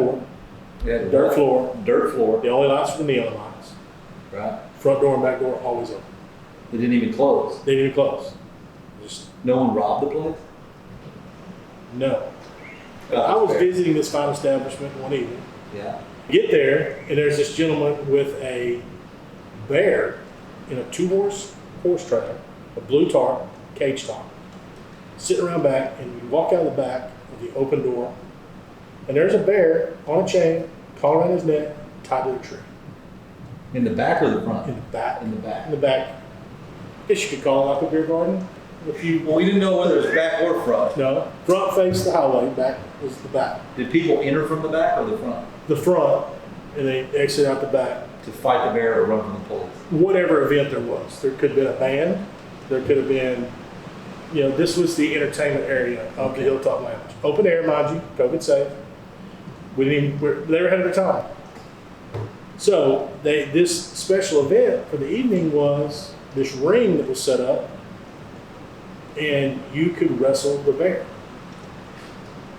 door, Yeah, dirt floor. Dirt floor. The only lights were the neon lights. Right. Front door and back door always open. They didn't even close. They didn't even close. Just No one robbed the place? no. I was visiting this fine establishment one evening. Yeah. Get there, and there's this gentleman with a bear in a horse trailer, a blue tarp, cage top, sitting around back, and you walk out of the back of the open door, and there's a bear on a chain, collar around his neck, tied to a tree. In the back or the front? In the back. In the back. In the back. I guess you could call it like a beer garden. Well, we didn't know whether it was back or front. No, front faced the highway, back was the back. Did people enter from the back or the front? The front, and they exit out the back. To fight the bear or run from the police? Whatever event there was. There could have been a band. There could have been, this was the entertainment area of the Hilltop Lounge. Open air, mind you, COVID safe. They were ahead of their time. So this special event for the evening was this ring that was set up, and you could wrestle the bear.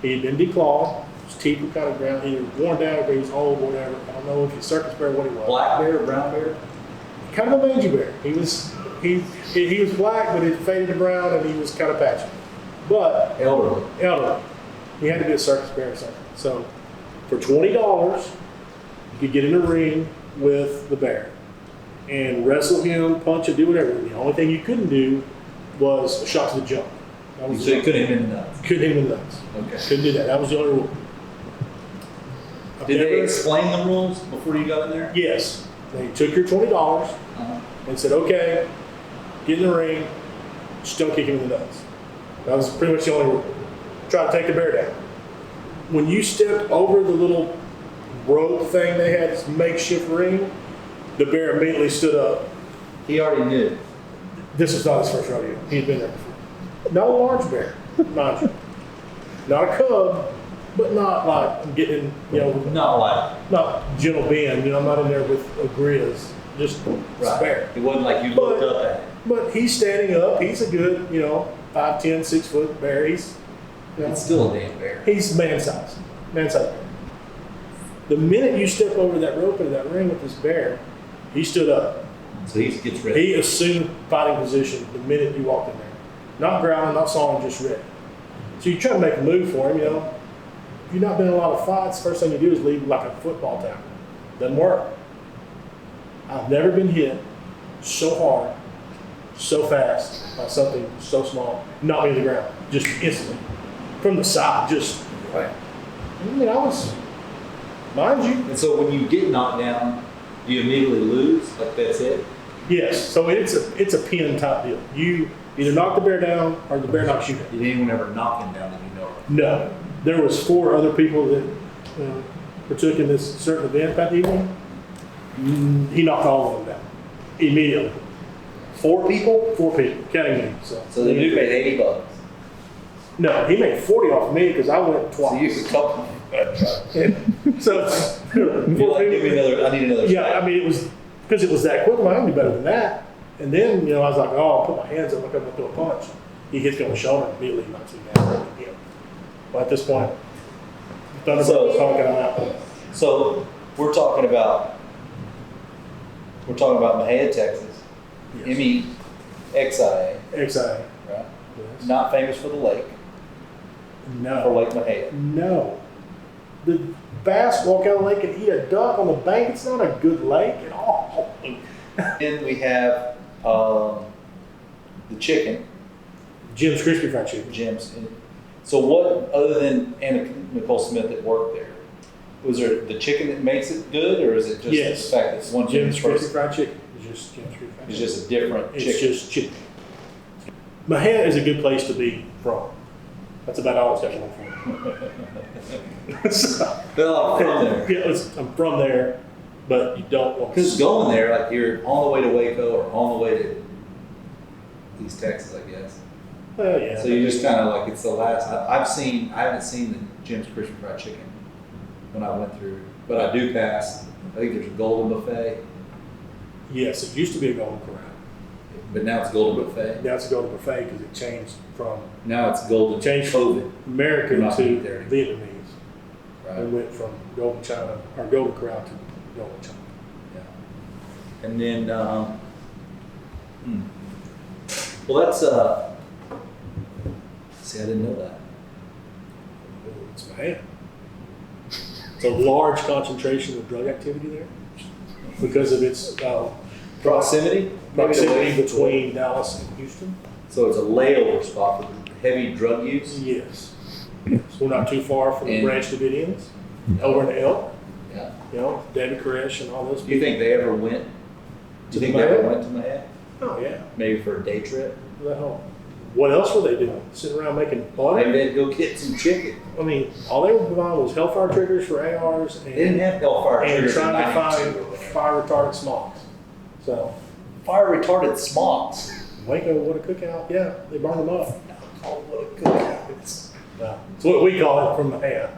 He had been declawed. His teeth were kind of ground. He was worn down, or he was old, whatever. I don't know if he's circus bear or what he was. Black bear or brown bear? Kind of a mangy bear. He was black, but it faded to brown, and he was kind of patchy. But Elderly. He had to be a circus bear or something. So for $20, you could get in a ring with the bear and wrestle him, punch him, do whatever. The only thing you couldn't do was a shot to the jump. So you couldn't hit him in the nuts? Couldn't hit him in the nuts. Okay. Couldn't do that. That was the only rule. Did they explain the rules before you got in there? Yes. They took your $20 and said, okay, get in the ring, just don't kick him in the nuts. That was pretty much the only rule. Try to take the bear down. When you stepped over the little rope thing they had, this makeshift ring, the bear immediately stood up. He already knew. This was not his first rodeo. He'd been there before. Not a large bear, mind you. Not a cub, but not like I'm getting, not gentle Ben. I'm not in there with a grizz. Just a bear. It wasn't like you looked up at it. But he's standing up. He's a good, 5'10", 6 foot bear. He's It's still a damn bear. He's man size bear. The minute you step over that rope into that ring with this bear, he stood up. So he gets ready. He assumed fighting position the minute you walked in there. Not growling, not sawing, just ready. So you try to make a move for him, If you've not been in a lot of fights, first thing you do is leave like a football tackle. Doesn't work. I've never been hit so hard, so fast by something so small, knocked me to the ground, just instantly. From the side, just right. I was, mind you. And so when you get knocked down, do you immediately lose? Like that's it? Yes. So it's a pin type deal. You either knock the bear down or the bear knocks you down. Did anyone ever knock him down that you know of? No. There was 4 other people that partook in this certain event that evening. He knocked all of them down immediately. 4 people? 4 people, counting me. So the dude made $80. No, he made 40 off of me because I went twice. So you could couple. So it's 4 Give me another. I need another. Yeah, it was because it was that quick. I can do better than that. And then I was like, oh, I'll put my hands up, I'm gonna throw a punch. He hits me on the shoulder, immediately he knocks me down. But at this point, Thunderbird was talking out. So we're talking about Mahia, Texas. Yes. MEXIA. XIA. Right. Yes. Not famous for the lake. No. For Lake Mahia. No. The bass walk out of the lake and eat a duck on the bank. It's not a good lake at all. Then we have the chicken. Jim's Crispy Fried Chicken. Jim's. So what, other than Anna Nicole Smith that worked there, was there the chicken that makes it good, or is it just the fact that it's one Jim's Crispy person? Fried Chicken. It's just Jim's Crispy Fried It's Chicken. just a different chicken. It's just chicken. Mahia is a good place to be from. That's about all it's got going for it. So, Well, I'm from there. yeah, I'm from there, but you don't want to. Because going there, like you're on the way to Waco or on the way to East Texas, I guess. Well, yeah. So you just kind of like, it's the last, I haven't seen the Jim's Crispy Fried Chicken when I went through, but I do pass. I think there's a Golden Buffet. Yes, it used to be a Golden Corral. But now it's Golden Buffet. Now it's a Golden Buffet because it changed from Now it's Golden COVID American You're not to eating there anymore. Vietnamese. Right. We went from Golden China, or Golden Corral to Golden China. Yeah. And then, well, that's, see, I didn't know that. It's bad. It's a large concentration of drug activity there because of its Proximity? proximity between Dallas and Houston. So it's a layover spot for heavy drug use? Yes. So we're not too far from the And- Branch Davidians, over in Elk, Yeah. you know, David Koresh and all those Do you think they ever went? Do you think they Mahad? ever went to Mahad? Oh, yeah. Maybe for a day trip? The hell. What else were they doing? Sitting around making Maybe butter? they'd go get some chicken. I mean, all they were buying was Hellfire triggers for ARs They didn't and, have Hellfire and triggers in trying to 92 find or whatever. fire retardant smokes. So, Fire retarded smocks. Waco, what a cookout. Yeah, they burned them up. Oh, what a cookout. It's what we call it from the hand.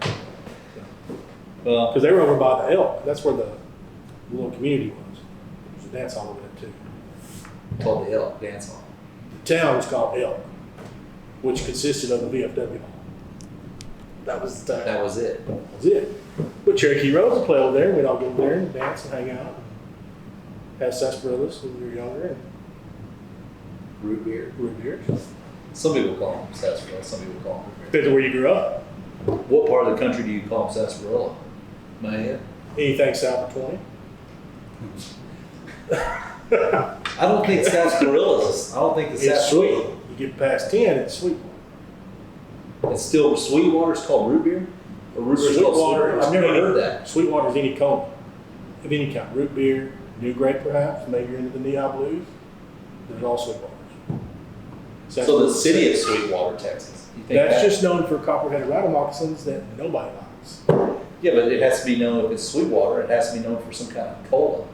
Well, Because they were over by the Elk. That's where the little community was. There's a dance hall over there too. called the Elk Dance Hall. The town was called Elk, which consisted of the VFW hall. That was the town. That was it. That was it. But Cherokee Rose would play over there. We'd all go over there and dance and hang out. Have sarsaparillas when we were younger and Root beer. root beers. Some people call them sarsaparilla. Some people call them root beer. Depends on where you grew up. What part of the country do you call them sarsaparilla? Mahad? Anything south of 20. I don't think sarsaparillas. I don't think the It's sweet. sarsaparilla. You get past 10, it's sweet. It's still Sweetwater is called root beer? Or root beer is called Sweetwater. Sweetwater? I've never heard that. Sweetwater is any cone of any kind. Root beer, new grape perhaps. Maybe you're into the Nehi Blues. There's all Sweetwaters. So the city of Sweetwater, Texas. You think That's that? just known for copper-headed rattle moccasins that nobody likes. Yeah, but it has to be known if it's Sweetwater. It has to be known for some kind of cola.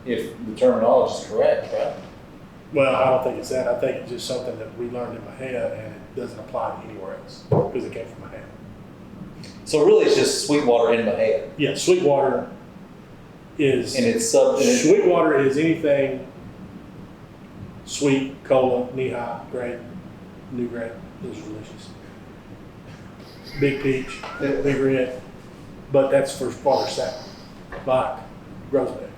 If the terminology is correct, right? Well, I don't think it's that. I think it's just something that we learned in my head and it doesn't apply to anywhere else because it came from my head. So really, it's just Sweetwater in Mahad, Yeah, Sweetwater is and it's sub. And it's, Sweetwater is anything sweet, cola, Nehi, grape, new grape. Those are delicious. Big peach, big red, but that's for farther south, like Groesbeck.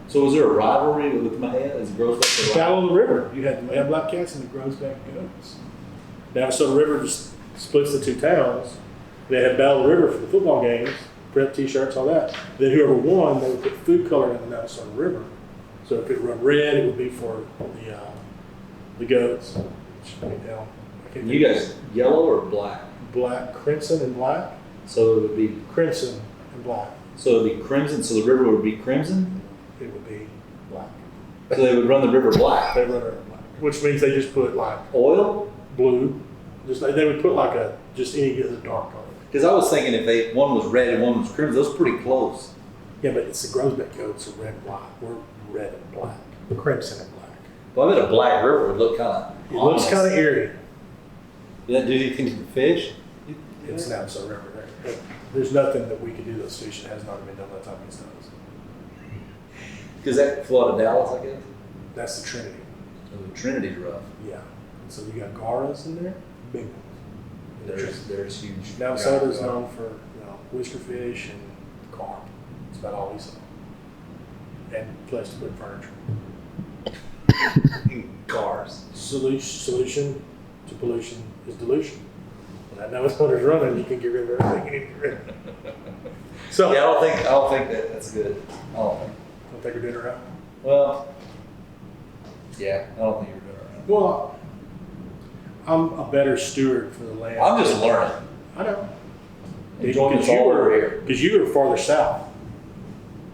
so is there a rivalry with Mahad? Is Groesbeck a rival? Down on the river, you had the Mahad Black Cats and the Groesbeck Goats. The Navasota River just splits the two towns. They had Battle of the River for the football games, prep T-shirts, all that. Then whoever won, they would put food coloring in the Navasota River. So if it run red, it would be for the goats. Which, I mean, down, I can't You guys yellow or black? black, crimson, and black. So it would be Crimson and black. so it would be crimson. So the river would be crimson. It would be black. So they would run the river black. They run it black, which means they just put like Oil? blue. Just they would put like just any other dark color. Because I was thinking if one was red and one was crimson, those are pretty close. Yeah, but it's the Groesbeck goats are red and black. We're red and black. Crimson and black. Well, I bet a black river would look kind of. It looks kind of eerie. Does that do anything to the fish? It's an Navasota River there. But there's nothing that we could do to those fish that has not been done by the time it's done. Because that flooded Dallas, I guess. That's the Trinity. So the Trinity's rough. Yeah. So you got Garas in there, big ones. There's huge. Navasota's known for whisker fish and carp. That's about all we saw. And place to put furniture. Cars. Solution to pollution is dilution. When that Navasota's running, you can get rid of everything you need to get rid of. So Yeah, I don't think that's good. I don't think. don't think we're doing it right. Well, yeah, I don't think you're doing it right. Well, I'm a better steward for the land. I'm just learning. I know. Enjoying Because this you all were over here. Because you were farther south.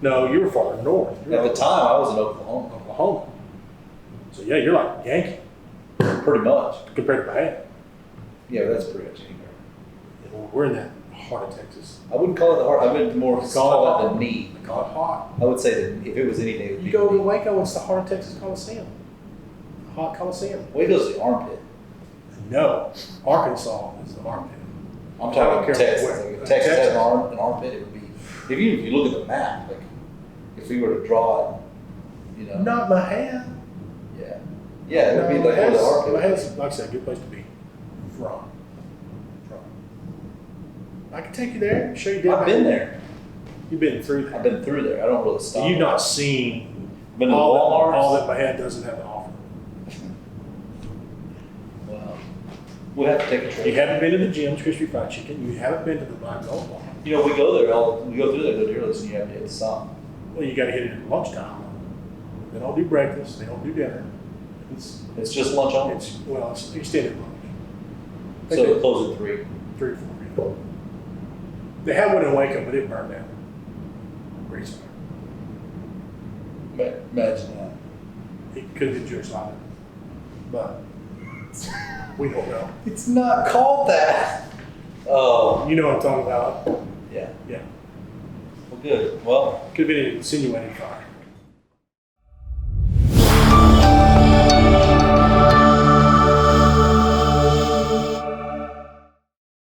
No, you were farther north. You were At the time, I was in Oklahoma, Oklahoma. So yeah, you're like Yankee pretty much. compared to Miami. Yeah, that's pretty much anywhere. We're in that heart of Texas. I wouldn't call it the heart. I would more Call it call hot. it the knee. They call it hot. I would say that if it was anything, it would be You go the to knee. Waco, it's the heart of Texas Coliseum. Hot Coliseum. Waco's the armpit. No, Arkansas is the armpit. I'm I don't talking care Texas. where- Like if Texas had Texas. an armpit, it would be. If you look at the map, like if we were to draw it, you know. Not my hand. Yeah. Yeah, it would be like where the armpit. My would be. hand's, like I said, a good place to be from. I can take you there, show you down. I've been there. You've been through I've there. been through there. I don't really stop. You've not seen been to all Walmart's? that my head doesn't have an offer. Wow. We'll have to take a trip. You haven't been to the Jim's Crispy Fried Chicken. You haven't been to the Black Gold Bar. You know, we go there we go through there, go to early, so you have to hit stop. Well, you got to hit it at lunchtime. They don't do breakfast. They don't do dinner. It's just lunch only. It's extended lunch. So they close at 3. 3 or 4. Yeah. They had one in Waco, but it burned down. Recently. Imagine that. It could have been Jewish Island, but we don't know. It's not called that. Oh, You know what I'm talking about? yeah. Yeah. Well, good. Well, Could have been an insinuated fire.